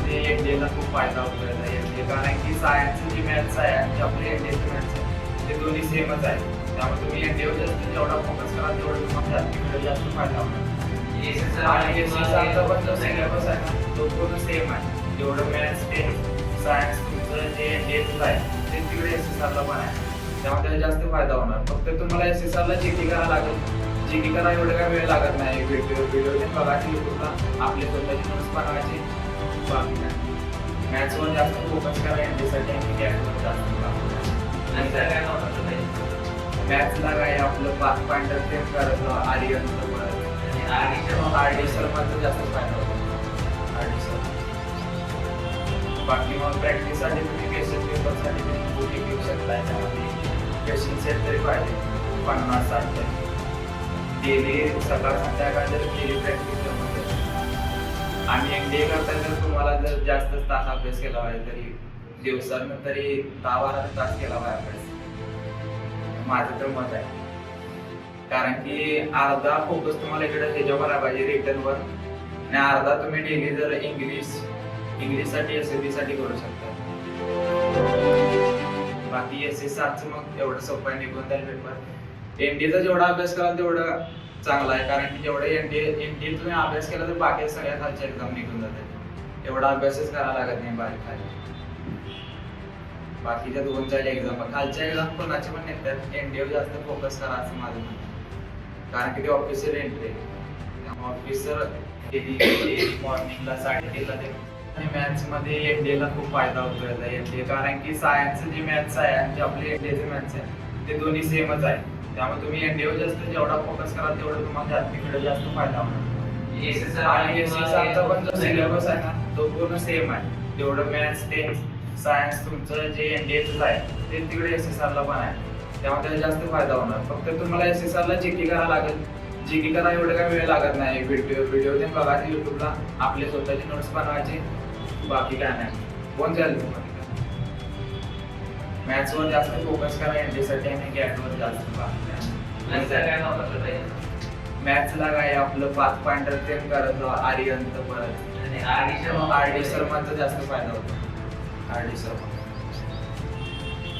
मध्ये एनडीएला खूप फायदा होतो एनडीए, कारण की सायन्सचं जे मॅथ्स आहे आणि जे आपले एनडीएचं मॅथ्स आहे ते दोन्ही सेमच आहे. त्यामुळे तुम्ही एनडीएवर जास्त जेवढा फोकस कराल तेवढं तुम्हाला जास्त फायदा होणार. आणि एसएसआरचा पण जो सिलेबस आहे ना तो पूर्ण सेम आहे. जेवढं मॅथ्स ते सायन्स तुमचं जे एनडीएचं आहे ते तिकडे एसएसआरला पण आहे. त्यामुळे त्याचा जास्त फायदा होणार. फक्त तुम्हाला एसएसआरला जीके करायला लागेल. जीके करायला एवढं काय वेळ लागत नाही. व्हिडिओ बघायचे युट्यूबला, आपले स्वतःची नोट्स बनवायची, बाकी काय. मॅथ्सवर जास्त फोकस करा एनडीएसाठी आणि गॅपवर जास्त मॅथ्सला काय आपलं पाच पॉइंटर ते करत आर्यन आरडी शर्माचा जास्त फायदा होतो. आरडी शर्मा. बाकी मग प्रॅक्टिससाठी तुम्ही क्वेश्चन पेपरसाठी तुम्ही बुक घेऊ शकता. त्यामध्ये क्वेश्चन सेट तरी पाहिजे 50-60 तरी. डेली सकाळ संध्याकाळ जर डेली प्रॅक्टिस जमत आणि एनडीए करता जर तुम्हाला जर जास्त तास अभ्यास केला पाहिजे तरी दिवसानं तरी 10-12 तास केला पाहिजे अभ्यास, माझं तर मत आहे. कारण की अर्धा फोकस तुम्हाला इकडे ह्याच्यावर करायला पाहिजे रिटर्नवर, आणि अर्धा तुम्ही डेली जर इंग्लिशसाठी एसएबी साठी करू शकता. बाकी एसएसआरचं मग एवढं सोपं आहे, निघून जाईल पेपर. एनडीएचा जेवढा अभ्यास कराल तेवढं चांगला आहे, कारण की जेवढं एनडीए तुम्ही अभ्यास केला तर बाकी सगळ्या खालच्या एक्झाम निघून जातात. एवढा अभ्यासच करायला लागत नाही बारीक खाली. बाकीच्या दोन चार एक्झाम खालच्या एक्झाम कोणाचे पण निघतात. एनडीएवर जास्त फोकस करा असं माझं म्हणणं, कारण की ते ऑफिसर एंट्री आहे. त्यामुळे ऑफिसर मॉर्निंगला 3:30ला ते. आणि मॅथ्स मध्ये एनडीएला खूप फायदा होतो एनडीए, कारण की सायन्सचं जे मॅथ्स आहे आणि जे आपले एनडीएचे मॅथ्स आहे ते दोन्ही सेमच आहे. त्यामुळे तुम्ही एनडीएवर जास्त जेवढा फोकस कराल तेवढं तुम्हाला तिकडे जास्त फायदा होणार. आणि एसएसआरचा पण जो सिलेबस आहे ना तो पूर्ण सेम आहे. जेवढं मॅथ्स ते सायन्स तुमचं जे एनडीएचं आहे ते तिकडे एसएसआरला पण आहे. त्यामुळे त्याचा जास्त फायदा होणार. फक्त तुम्हाला एसएसआरला जीके करायला लागेल. जीके करायला एवढं काय वेळ लागत नाही. व्हिडिओ ते बघायचे युट्यूबला, आपले स्वतःची नोट्स बनवायचे, बाकी काय नाही. कोण जाईल तुम्हाला. मॅथ्सवर जास्त फोकस करा एनडीएसाठी आणि गॅपवर जास्त. मॅथ्सला काय आपलं 5 पॉइंटर ते करत आर्यन परत आरडी शर्माचा जास्त फायदा होतो. आरडी शर्मा.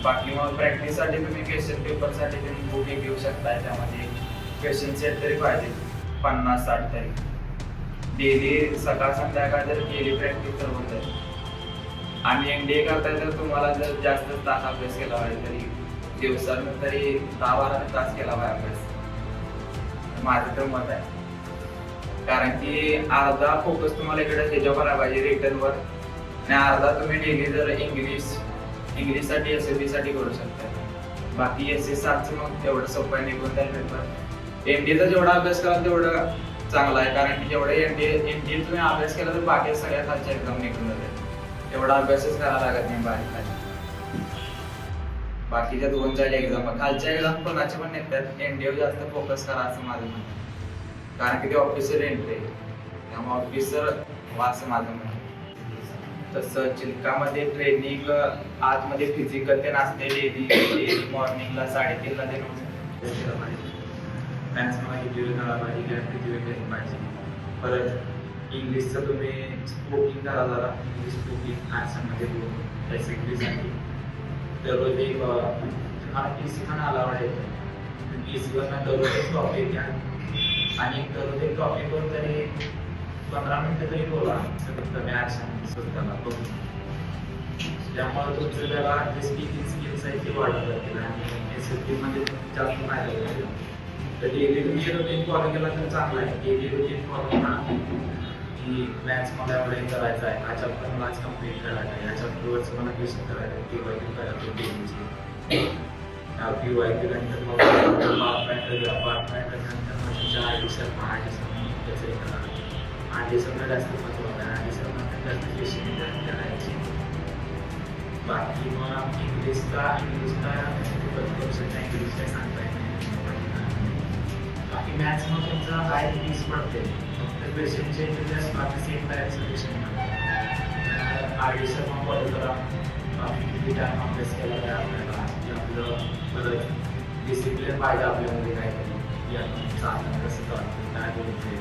बाकी मग प्रॅक्टिससाठी तुम्ही क्वेश्चन पेपरसाठी तुम्ही बुक घेऊ शकता. त्यामध्ये क्वेश्चन सेट तरी पाहिजे 50-60 तरी. डेली सकाळ संध्याकाळ जर डेली प्रॅक्टिस तर होत आहे. आणि एनडीए करता जर तुम्हाला जर जास्त तास अभ्यास केला पाहिजे तरी दिवसानं तरी 10-12 तास केला पाहिजे अभ्यास, माझं तर मत आहे. कारण की अर्धा फोकस तुम्हाला इकडे ह्याच्यावर करायला पाहिजे रिटर्नवर, आणि अर्धा तुम्ही डेली जर इंग्लिशसाठी एसएबी साठी करू शकता. बाकी एसएसआरचं मग एवढं सोपं आहे, निघून जाईल पेपर. एनडीएचा जेवढा अभ्यास कराल तेवढं चांगला आहे, कारण की जेवढं एनडीए तुम्ही अभ्यास केला तर बाकी सगळ्या खालच्या एक्झाम निघून जातात. एवढा अभ्यासच करायला लागत नाही बारीक खाली. बाकीच्या दोन चार एक्झाम खालच्या एक्झाम कोणाचे पण निघतात. एनडीएवर जास्त फोकस करा असं माझं म्हणणं, कारण की ते ऑफिसर एंट्री आहे. त्यामुळे ऑफिसर असं माझं म्हणणं. तसं चिल्कामध्ये ट्रेनिंग आतमध्ये फिजिकल ते नसते. डेली मॉर्निंगला 3:30ला ते मॅथ्स मला किती वेळ करायला पाहिजे, गॅप किती वेळ केली पाहिजे. परत इंग्लिशचं तुम्ही स्पोकिंग करा जरा. इंग्लिश स्पोकिंग ॲक्शनमध्ये एसएबीसाठी दररोज एक तुम्हाला PC पण अलाउड आहे. PC वर दररोज एक टॉपिक घ्या आणि दररोज एक टॉपिकवर तरी 15 मिनिटं तरी बोला. कमी ॲक्शन स्वतःला बघून. त्यामुळे तुमचं त्याला जे स्पीकिंग स्किल्स आहेत ते वाढत जातील आणि एसएबीमध्ये जास्त फायदा होईल. तर डेली तुम्ही रुटीन फॉलो केला तर चांगला आहे. डेली रुटीन फॉलो करा की मॅथ्स मला एवढं करायचं आहे, हा चॅप्टर मला आज कम्प्लीट करायचं आहे, या चॅप्टरवरचं मला क्वेश्चन करायचं आहे, PYQ करायचं डेलीची. PYQ नंतर मग पार्टमेंट नंतर मग तुमच्या आरडीसर त्याचं हे करा. आरडीसरला जास्त महत्त्व आहे. आरडीसरमध्ये जास्त क्वेश्चन करायचे. बाकी मग इंग्लिशला करू शकता. इंग्लिश काय सांगता येत नाही. बाकी मॅथ्स मग तुमचा हाय 20 पडते. फक्त क्वेश्चन चेंज जास्त बाकी सेम करायचं क्वेश्चन. आरडीसर मग फॉलो करा. बाकी किती टाइम अभ्यास केला आहे आपल्याला, की आपलं परत डिसिप्लिन पाहिजे आपल्यामध्ये काहीतरी, की चालणं कसं चालतं, काय बोलते,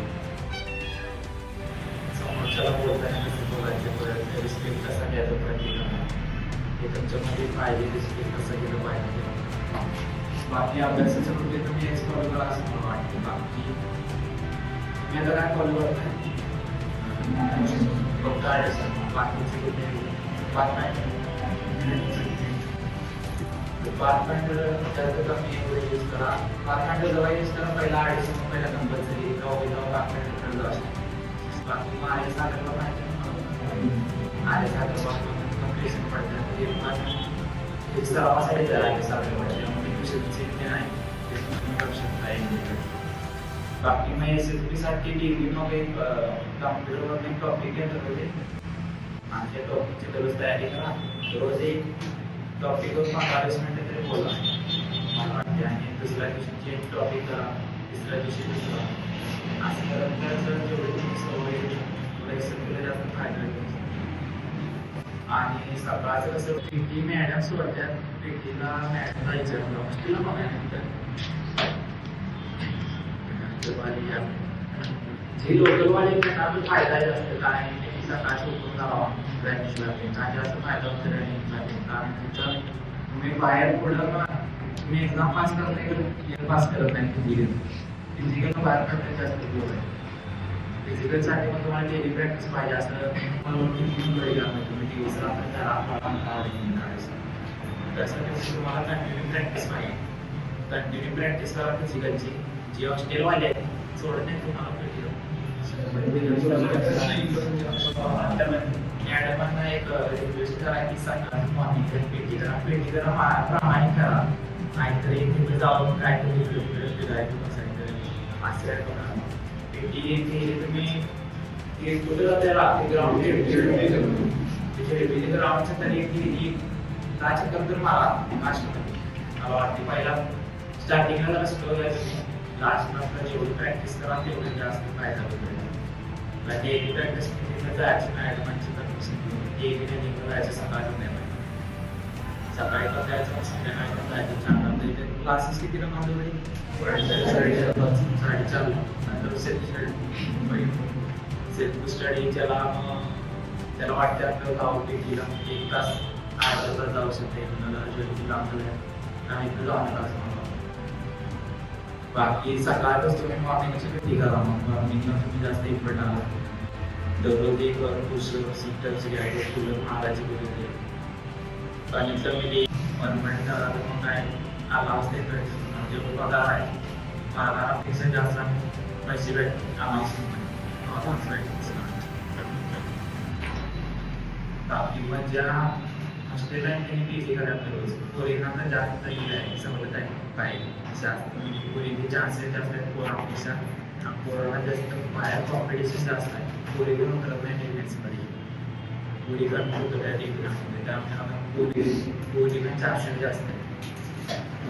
समोरच्याला बोलताना कसं बोलायचं, परत रिस्पेक्ट कसा घ्यायचा प्रत्येकाला हे तुमच्यामध्ये पाहिजे, रिस्पेक्ट कसं केलं पाहिजे. बाकी अभ्यासाचं म्हणजे तुम्ही हेच फॉलो करा असं मला वाटतं. बाकी मी आता काय फॉलो करत नाही, फक्त बाकीचे कुठे त्याचं कमी यूज करा. पाथफाइंडर जेव्हा यूज करा पहिला ॲडिशन पहिला कंपल्सरी पाथफाइंडर असतो. बाकी मग आहे साधन माहिती आहे साधन कम्प्लिशन पडतात ते पण सरावासाठी जरा साधन पडते ते नाही ते तुम्ही करू शकता. बाकी मग एस एस पीसाठी डिग्री मग एक कॉम्प्युटरवर एक टॉपिक घेतलं होते आणि त्या टॉपिकची दररोज तयारी करा. रोज एक टॉपिकवर 15-20 मिनिटं तरी बोला मला वाटते. आणि दुसऱ्या दिवशीची एक टॉपिक करा, तिसऱ्या दिवशी दुसरा असं करत तर जेवढे तुम्ही सवय तुला एक्सरसाइज जास्त फायदा होतो. आणि सकाळचं कसं पीटी मॅडम सोडतात, पीटीला मॅडमला विचारलं हॉस्टेलला बघायनंतर जे लोकलवाले त्यांना पण फायदा जास्त काय त्यांनी सकाळचं उठून जावा रनिंग लागते काय जास्त फायदा होतो रनिंग लागते. कारण तुमचं तुम्ही बाहेर पुढं तुम्ही एक्झाम पास करत नाही पास करत नाही फिजिकल बाहेर पडण्यात जास्त उपयोग आहे. फिजिकलसाठी पण तुम्हाला डेली प्रॅक्टिस पाहिजे असं तुम्ही दिवसाला त्यासाठी तुम्हाला कंटिन्यू प्रॅक्टिस पाहिजे. कंटिन्यू प्रॅक्टिस करा फिजिकलची. जे हॉस्टेलवाले आहेत सोडत नाही तुम्हाला मॅडमांना एक रिक्वेस्ट करा की सकाळ मॉर्निंग पेटी करा प्रामाणिक करा. नाहीतरी तिथे जाऊन काहीतरी फिरायचं बसायचं असं करा. पेटी तुम्ही कुठे जाते राहते ग्राउंड तिथे ग्राउंडचं तरी चक्कर तर मारा लास्टमध्ये मला वाटते. पहिला स्टार्टिंगला जरा स्लो जायचं लास्टला जेवढी प्रॅक्टिस करा तेवढी जास्त फायदा होतो. डेली प्रॅक्टिस जायची मॅडमांची परमिशन डेली रनिंगला जायचं सकाळचं नाही पाहिजे. सकाळी पण जायचं संध्याकाळी पण जायचं. चांगला क्लासेस किती रमावले 4:30 नंतर सेल्फ स्टडी ज्याला वाटते आपलं गाव पेटीला 1 तास अर्धा तास जाऊ शकते नाही तर जाऊ नका असं मला. बाकी सकाळच तुम्ही मॉर्निंगची पेटी करा. मग मॉर्निंगला तुम्ही जास्त इम्पॉर्टंट आला दररोज एक पुस्तक सिस्टमची गाईड फुलं महाराजी बोलते आणि कमी 1 मिनिट झाला तर मग काय आला असते म्हणजे पगार आहे पगारापेक्षा जास्त पैसे भेटतात बाकी मग ज्या हॉस्टेलला त्यांनी पीजी करायला रोज पोरींना जास्त आहे सवलत आहे पाहिजे जास्त म्हणजे पोरींचे चान्सेस जास्त आहेत पोरांपेक्षा. पोरांना जास्त बाहेर कॉम्पिटिशन जास्त आहे. पोरी पण करत नाही डिफेन्समध्ये पोरी पण होतं त्या डिफेन्समध्ये त्यामुळे पोरी पण चान्सेस जास्त आहे.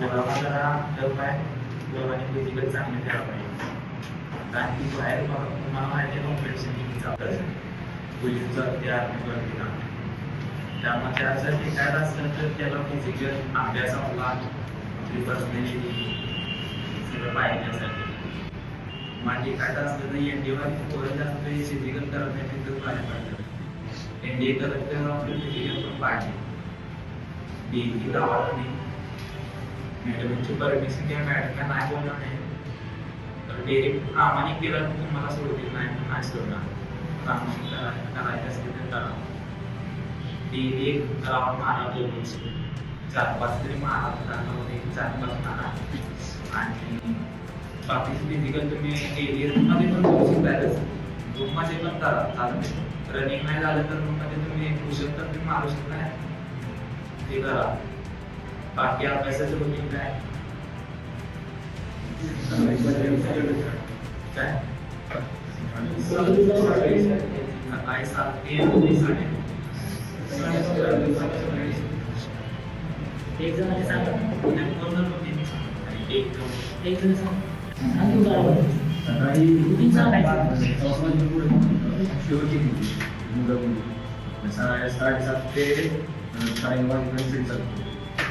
पोरांना जरा टफ आहे. पोरांनी फिजिकल चांगले करायला पाहिजे. कारण की बाहेर तुम्हाला माहिती आहे कॉम्पिटिशन किती चालतं असेल पोलीसचं ते आर्मी भरतीला. त्यामुळे त्यासाठी काय असलं तर त्याला फिजिकल अभ्यासाला आपली पर्सनॅलिटी सगळं पाहिण्यासाठी माझी काय असलं तर एनडीवर पोरं जास्त फिजिकल करत नाही तिथंच बाहेर पडतात. एनडीए करत तर आपलं फिजिकल पण पाहिजे. डेली गावात नाही मॅडमची परमिशन किंवा मॅडमला नाही बोलणार नाही तर डेली प्रामाणिक केलं तर तुम्हाला सोडतील नाही सोडणार. प्रामाणिक करायचं असेल तर करा. डेली एक राऊंड मारा 4-5 तरी मारा 4-5 मारा. आणि बाकीचं फिजिकल तुम्ही डेली रूममध्ये पण करू शकता. रूममध्ये पण करा चालते. रनिंग नाही झालं तर रूममध्ये तुम्ही पुशअप तर तुम्ही मारू शकता ते करा. बाकी अभ्यासाचं रुटीन काय सकाळी 7 ते 9 एक जण सांगा एक जण सकाळी शेवटची मुलं 7:30 ते 9:30 वाजेपर्यंत चालतो.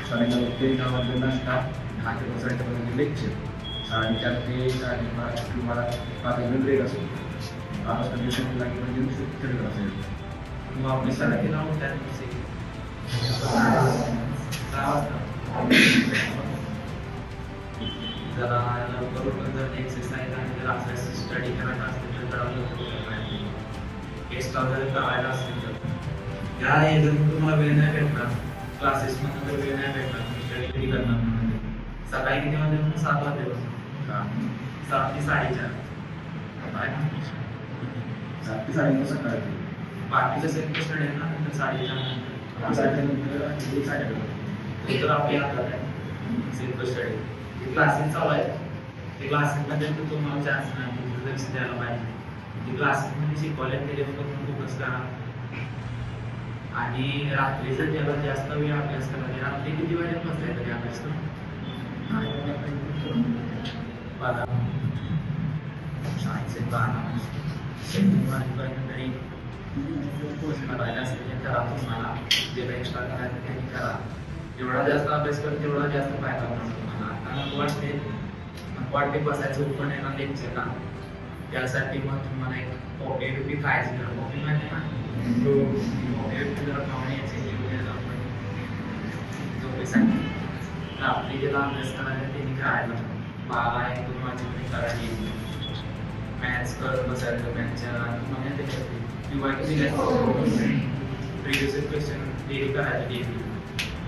9:30 ते 10 वाजेपर्यंत नाश्ता 10 ते 5:30 लेक्चर 4:30 ते 5:30 तुम्हाला 5 मिनिट ब्रेक असतो. 5 वाजता ट्युशन लागेल म्हणजे असेल वापस आला की लावून त्या दिवशी 6 वाजता जरा लवकर उठून जर एक्सरसाइज आणि जर अभ्यास स्टडी करायचा असेल तर जरा लवकर एक्स्ट्रा जर करायला असेल तर या एजन तुम्हाला वेळ नाही भेटणार क्लासेस मध्ये तर वेळ नाही भेटणार स्टडी कधी करणार म्हणजे सकाळी किती वाजता 7 वाजता 7 ते 4:30 7 ते 9:30 सकाळी बाकीचं सेल्फ स्टडी आहे ना नंतर 4:30 तर आपल्या हातात आहे सेल्फ स्टडी जे क्लासेस चालू आहेत ते क्लासेसमध्ये तर तुम्हाला चान्स नाही लक्ष द्यायला पाहिजे ते क्लासेसमध्ये शिकवल्या त्याच्यावर फोकस करा आणि रात्रीचं त्याला जास्त वेळ अभ्यास करा रात्री किती वेळेत बसताय तरी अभ्यास बघा शाळेचे बारा तरी करायला असेल ते करा तुम्हाला जे एक्स्ट्रा करायचं ते करा जेवढा जास्त अभ्यास करा तेवढा जास्त फायदा होणार तुम्हाला आता नको वाटते बसायचं पण आहे ना लेक्चरला त्यासाठी मग तुम्हाला एक कॉपी बिपी खायची कॉपी माहिती ना कॉपी बिपी जरा खाऊन यायचे झोपेसाठी रात्री ज्याला अभ्यास करायला त्यांनी करायला 12-1-2 वाजेपर्यंत करायची मॅथ्स करत बसायचं मॅथ्सच्या म्हणजे प्रिव्हियस क्वेश्चन डेली करायचं डेली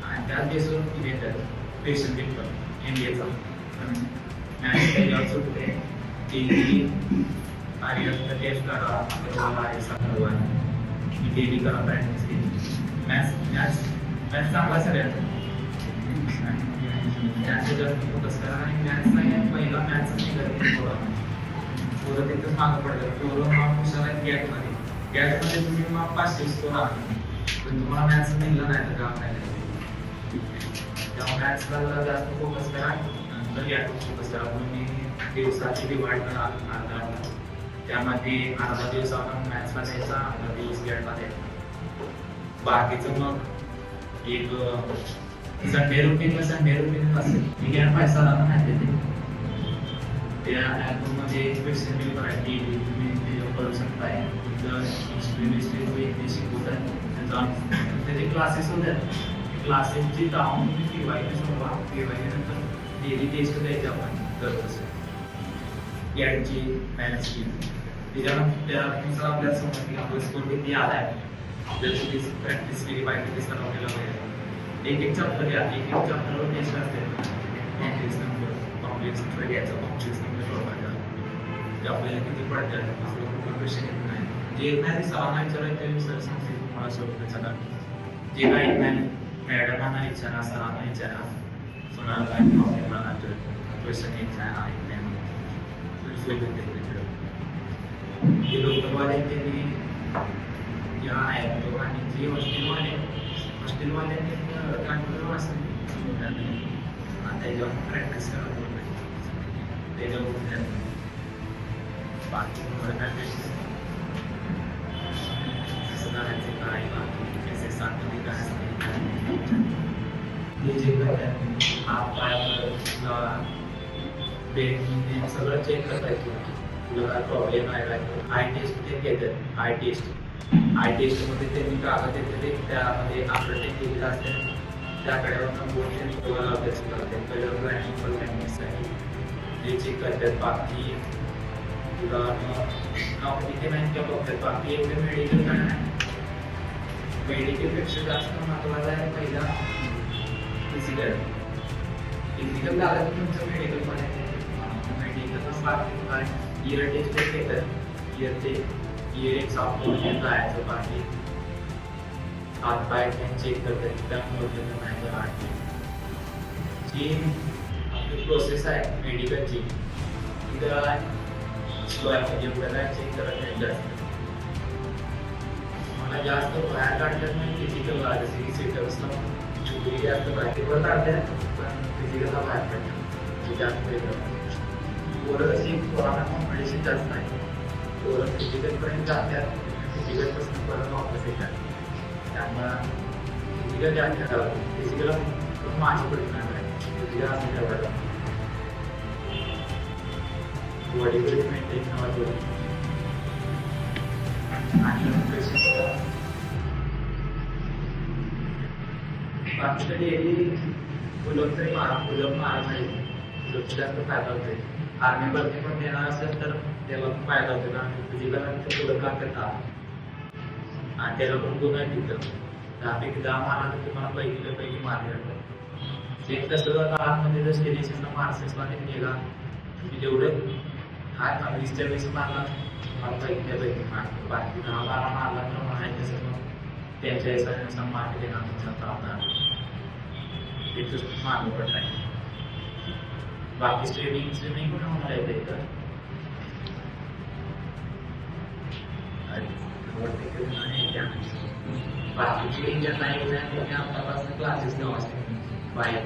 आणि त्याच बेसवर देतात क्वेश्चन पेपर एमबीएचा मॅथ्स त्याच्यावर सुटते डेली आर्यनचा टेस्ट करा डेली करा प्रॅक्टिस केली मॅथ्स चांगला सगळ्यात मॅथ्स जास्त फोकस करा आणि मॅथ्स नाही पहिला मॅथ्स नाही करत पोरं तिथं मागं पडतात पोरं मार्क हुशार आहेत गॅटमध्ये तुम्ही मार्क 500 स्कोर आहात पण तुम्हाला मॅथ्स मिळलं नाही तर काम नाही तेव्हा मॅथ्सला जास्त फोकस करा नंतर गॅटवर फोकस करा तुम्ही दिवसाची डिवाइड करा अर्धा त्यामध्ये अर्धा दिवस आपण मॅथ्सला द्यायचा अर्धा दिवस गॅटला द्यायचा बाकीचं मग एक संडे रुटीन असेल मी गॅट पैसा नाही देते त्या ॲपमध्ये क्वेश्चन पेपर आहे डेली तुम्ही ते करू शकताय तुमचं हिस्ट्री शिकवतात त्याचे क्लासेस होतात क्लासेसची जाऊन तुम्ही PYQ सोडवा PYQ नंतर डेली टेस्ट द्यायची आपण करत असेल गॅटची मॅथ्सची त्यानुसार आपल्याला समजतं की आपला स्कोर किती आला आहे आपल्याला किती प्रॅक्टिस केली पाहिजे ते सरावलेलं पाहिजे एक चॅप्टर घ्या एक चॅप्टरवर टेस्ट असते कॉम्प्लेक्स नंबर घ्यायचा कॉम्प्लेक्स नंबर सोडवायचा ते आपल्याला किती पडतात आपलं कुठलं क्वेश्चन येत नाही जे येत नाही ते सरांना विचारायचं ते सर सांगते तुम्हाला सोडवायचं सगळं जे काही येत नाही मॅडमांना विचारा सरांना विचारा कोणाला काय प्रॉब्लेम आला तर क्वेश्चन येत नाही जे लोकलवाले त्यांनी या ॲपवर आणि जे हॉस्टेलवाल्यांनी कॉन्फिडन्स असेल त्याच्यावर प्रॅक्टिस करावं त्याच्यावर बाकी कसं करायचं काय बाकी कसे सांगते काय ते जे करतात हात पाय बेड सगळं चेक करता येतो तुला काय प्रॉब्लेम आहे काय आय टेस्ट ते घेतात आय टेस्टमध्ये त्यांनी कागद येते ते त्यामध्ये आपलं ते केलेलं असते त्याकडे अभ्यास करतात पहिलं ग्रॅनिफल लँग्वेज आहे जे चेक करतात बाकी तुला नोकरी नाही त्या बघतात बाकी एवढे मेडिकल काय नाही मेडिकलपेक्षा जास्त महत्त्वाचं आहे पहिला फिजिकल झालं तुमचं मेडिकलमध्ये मेडिकल बाकी काय इयर टेस्ट घेतात इयर एक सॉफ्टवेअर जायचं बाकी हात पाय चेक करतात त्यामुळे नाही तर जी आपली प्रोसेस आहे मेडिकलची ती जरा स्लो आहे म्हणजे एवढं काय चेक करत नाही जास्त मला जास्त बाहेर काढतात नाही फिजिकल जसे की सेटअप्सला छोटी जास्त प्रॅक्टिकल काढतात पण फिजिकलला बाहेर काढतात जास्त पोरं कशी पोरांना कॉम्पिटिशन जास्त आहे पोरं फिजिकलपर्यंत जातात फिजिकलपासून परत वापस येतात त्यामुळं फिजिकल जास्त करावं फिजिकलला माझी पडणार आहे फिजिकल असं ठेवायला बॉडी मेंटेन ठेवायचं आणि बाकीचं डेली पुलअप तरी मारा, पुलअप मारा नाही, पुलअपचा जास्त फायदा होतोय. आर्मी भरती पण देणार असेल तर त्याला पण फायदा होतो ना, फिजिकल पुलअप लागतात आणि त्याला पण गुण आहे तिथं. 10पैकी 10 मारला तर तुम्हाला पैकी मार्क भेटतात. सेम तसं जर आतमध्ये जर सिलेक्शनला मार्क्सेसला निघा तुम्ही जेवढं हा 20च्या 20 मारला तुम्हाला पैकी मार्क, बाकी 10-12 मारला तर म्हणायचं तसं मग त्यांच्या हिशोबानुसार मार्क देणार तुमचा आपला तिथं मार्क पडत आहे. बाकी स्विमिंग पण आम्हाला येतं इथं. बाकीचे ज्यांना येत नाही त्यांनी आतापासून क्लासेस लावा बाहेर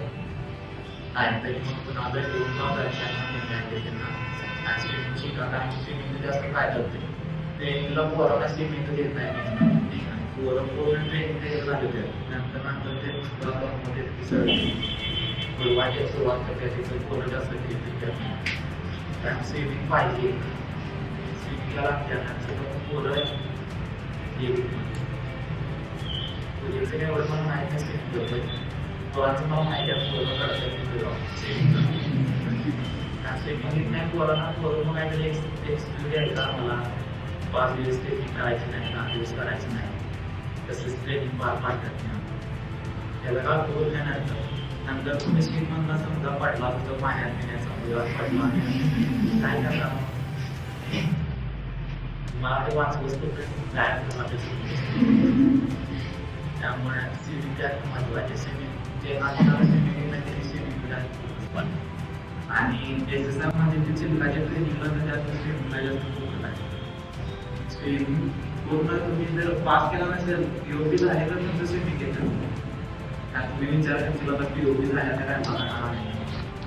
आणि तरी मग पुन्हा जर येऊन जाऊ त्यांना आणि स्विमिंग शिकत आणि स्विमिंगचा जास्त फायदा होते. ट्रेनिंगला पोरांना स्विमिंग देत नाही, पोरं पूर्ण ट्रेनिंग झाले होते. नंतर ते सुरुवात करते तिथं पोरं जास्त कारण स्विमिंग पाहिजे, स्विमिंगला लागते पोरं पुढेचं काय एवढं मला माहीत नसते पोरांचं मला माहिती आहे पोरं करतात स्विमिंग नाही पोरांना पोरं मग काहीतरी एक्सपिरियन्स द्यायचा मला 5 दिवस ट्रेनिंग करायची नाही, 10 दिवस करायची नाही, तसंच ट्रेनिंग पार पाडतात ना त्याला का पोर नाही. नंतर तुम्ही स्विमिंगला समजा पडला तर पाण्यात पिण्याचा पडला काय करणार मला ते वाचवच त्यामुळे स्विमिंग जास्त महत्वाचे. स्विमिंग जे स्विमिंग आणि त्याच्यामध्ये चिल्काच्या ट्रेनिंगला तर जास्त स्विमिंगला जास्त फोकस आहे. स्विमिंग पूर्ण तुम्ही जर पास केला नसेल POP झाले तर तुमचं स्विमिंग येतं. आणि तुम्ही विचार तुला तर POP झाल्या तर काय मला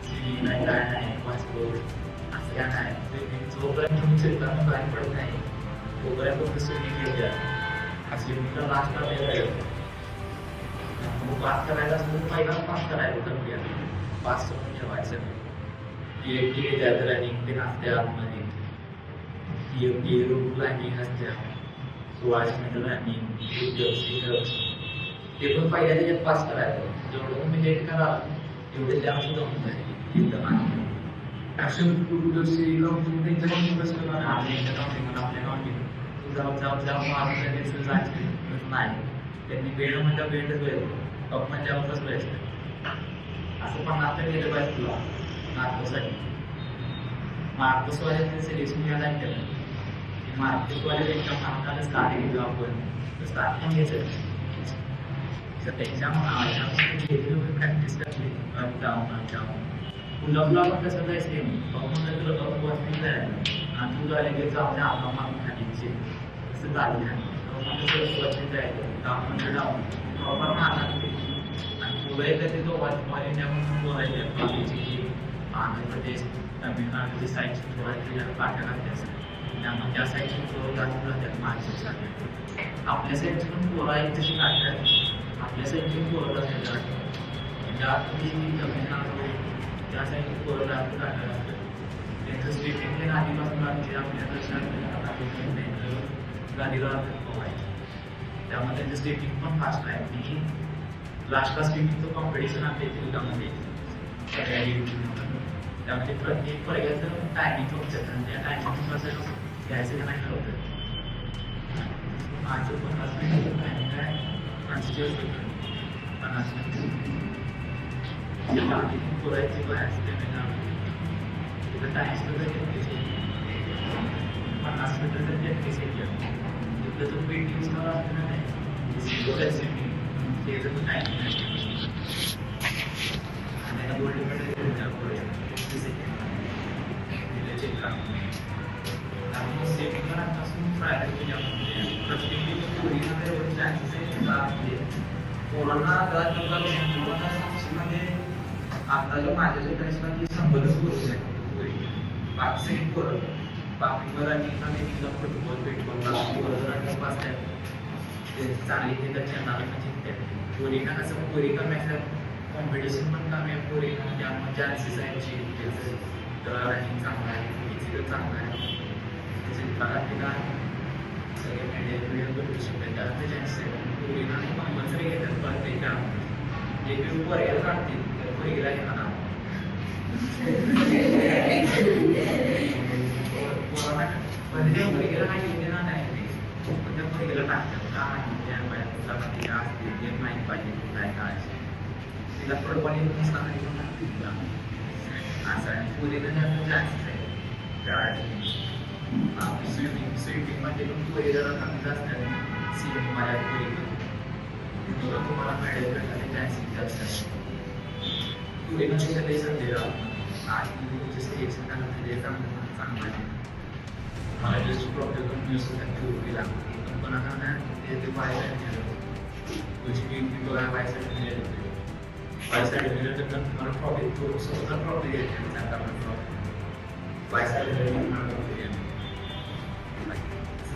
स्विमिंग नाही काय नाही वाचतो असं काय नाही. स्विमिंग जोपर्यंत तुम्ही चिल्कानं बाहेर पडत नाही तोपर्यंत तुमचं स्विमिंग येते. स्विमिंगला लास्टला वेळ पास करायला असेल तर पहिला पास करायला तर पास करून ठेवायचं. PFT त्यात रनिंग ते नसते आतमध्ये, PFT रूट रनिंग असते 1600 मीटर रनिंग ते पण पहिल्या त्याच्यात पास करायचं. जेवढं तुम्ही लेट कराल तेवढे जास्त जमून जाईल ॲक्शन आपल्या जायचं नाही. त्यांनी वेळ म्हणजे वेळच वेळ म्हणजे आपलाच वेळ असं पण नातं केलं पाहिजे तुला मार्कसाठी. मार्कसवाले सिलेक्शन घ्यायला केलं मार्केटवाले त्यांच्या मार्काला स्टार्ट घेतो आपण तर स्टार्ट पण घ्यायचं तर त्याच्यामुळे प्रॅक्टिस करते जाऊन पुलअपला पण कसं जायचं वॉचिंग जायचं आणि तू झाले की जाऊन आपला मार्क खालीचे असं झालं नाही वॉचिंग जायचं काम म्हणजे जाऊन प्रॉपर मारणार आणि पुढे येतं ते तो ऑल इंडिया म्हणून बोलायचे बाकीची की आंध्र प्रदेश तमिळनाडूची साईडची थोडा पाठ्या लागते त्यामुळे त्या साईडची पोरं जास्त राहतात महाराष्ट्राची. आपल्या साईडची पण पोरं आहेत तशी काढतात, आपल्या साईडची पण पोरं असतात म्हणजे आतमध्ये तमिळनाडू त्या साईडची पोरं जास्त काढतात असतात. त्यांचं स्टेटिंग ते आधीपासून लागते आपल्या गाडीला पोहायचं त्यामुळे त्यांचं स्टेटिंग पण फास्ट आहे. की लास्टला स्विमिंगचं कॉम्पिटिशन आपल्या इथे दुधामध्ये त्यामध्ये प्रत्येक पर्यायाचं टायमिंग होतं आणि त्या टायमिंगनुसार घ्यायचं नाही ठरवतं. माझं 50 मिनिटाचं टायमिंग आहे 45 होतं 50 मिनिट पुरायची बाहेर तिथं टाईम 50 मीटर तर 33 सेकंड तिथलं तर वेट यूज करावं लागतं नाही ते जर टायमिंग आणि गोल्ड मेडल पुढे 50 सेकंड चेक सेकंडापासून प्रायव्हेट केल्यामध्ये प्रत्येक पोरीला एवढे चान्सेस आहे पोरांना पोरांना मध्ये आता जो माझ्या जे टेस्टमध्ये 100च पोरं आहेत बाकी सगळी पोरं बाकीवर आणि फुटबॉल बेटबॉल रनिंग असतात ते चांगली तिथं चॅनल म्हणजे पोरीना कसं पोरीना मॅच कॉम्पिटिशन पण कमी आहे पोरीना त्यामुळे चान्सेस आहे रनिंग चांगलं आहे फिजिकल चांगलं आहे त्याच्या सगळे मेडल भेटू शकते त्यात चान्सेस आहे पोरीना कंपल्सरी घेतात परत त्याच्या एक वेळ पोरग्याला काढतील तर पोरगीला घेणार म्हणजे पोरगीला काही घेणार नाही ते पण त्या पोरगीला टाकतात का नाही असते ते माहीत पाहिजे काय काय तिला फुटबॉल येत नसताना असं आणि पुरीला जास्त चान्सेस आहे स्विमिंग मध्ये पण पुरी जरा कमी असतात स्विमिंग माझ्या पुरी तुम्हाला मेडल भेटण्याचे चान्सेस जास्त असतात पुरीनं त्याच्यातही संधी राहतात आणि सिलेक्शन झालं चांगलं आहे मला जस्ट प्रॉब्लेम पण यूज करतात पुरीला पण कोणाला ते बाहेर गोष्टी बघा बाहेर बायसाइड मिळेल तर तुम्हाला प्रॉफिट तो स्वतः प्रॉफिट येते चांगला प्रॉफिट बायसाइड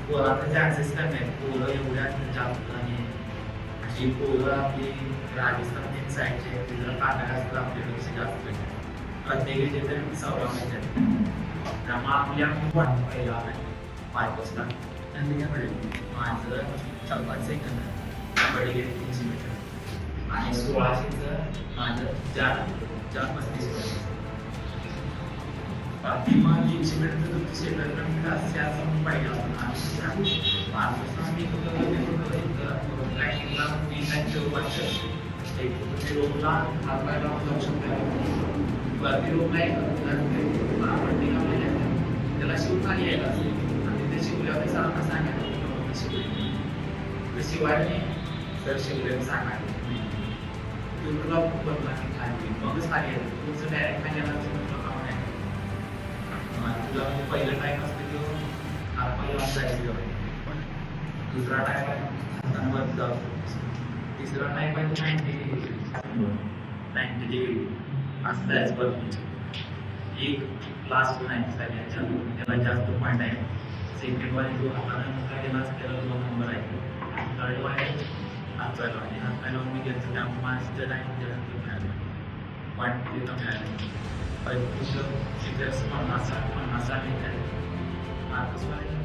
पोरांचे चान्सेस कमी आहेत पोरं एवढ्या जास्त आणि अशी पोरं आपली राजस्थान साईडचे तिला काटा असतात आपल्यापेक्षा जास्त प्रत्येकाचे तर 16 महिन्यात त्यामुळे आपल्या पहिला 5 वाजता त्यांनी माझं 4-5 सेकंद बडी गेली 300 मीटर आणि 1600चं माझं 4:35 बाकी मग 300 मीटरचं तुमचं सेकंड मी असं पाहिजे आपण मी ट्रॅकिंगला मी एक रोपला हातपाय लावून जाऊ शकतो वरती रोप नाही त्याला शिवखाली यायला आणि ते शिकल्यावर सरांना सांगायला शिकले शिवाय नाही तर शिकले सांगायला तुला बनला की खाली मगच खाली येतं तुमचं डायरेक्ट खाली येणार तुला काम नाही तुला पहिलं टाईम असतं की हातपाय लावून जायचं पण दुसरा टाईम आहे हातांवर जाऊ तिसरा टाईम आहे 90 डिग्री असं जायचं बरं एक लास्ट नाही सगळ्यांच्या त्याला जास्त पॉईंट आहे सेकंड वाले जो हाताने काय गेला त्याला 2 नंबर आहे थर्ड वाले हातपाय लावून हातपाय लावून मी घेतो त्यामुळे माझं टाईम जास्त मिळालं पॉईंट तिथं मिळालं पण तुझं 50 आहे मार्क्स वाले